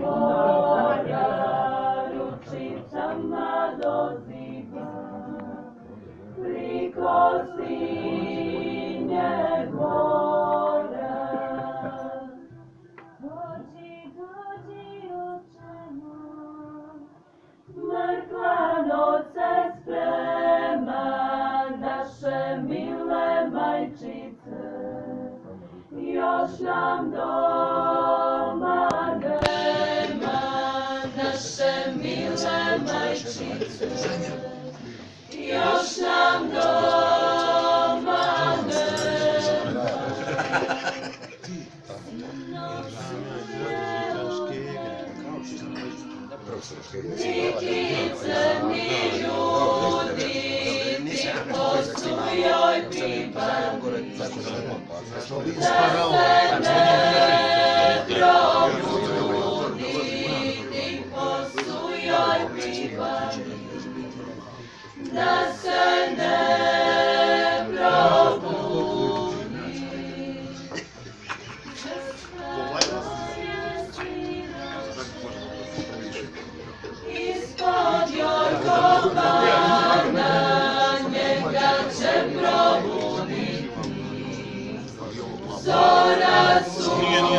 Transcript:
mora, ručicama doziva, priko sinje mora. Dođi, dođi, oče moj, mrtva noć se sprema, naše mile majčice, još nam doma nema, naše mile majčice, još nam doma nema. Niti crni ljudi, ti kosu joj pipali, da se ne probudi, ti kosu joj pipali, da se ne probudi. Ispod Jorgovana njega će probuditi zora sunca.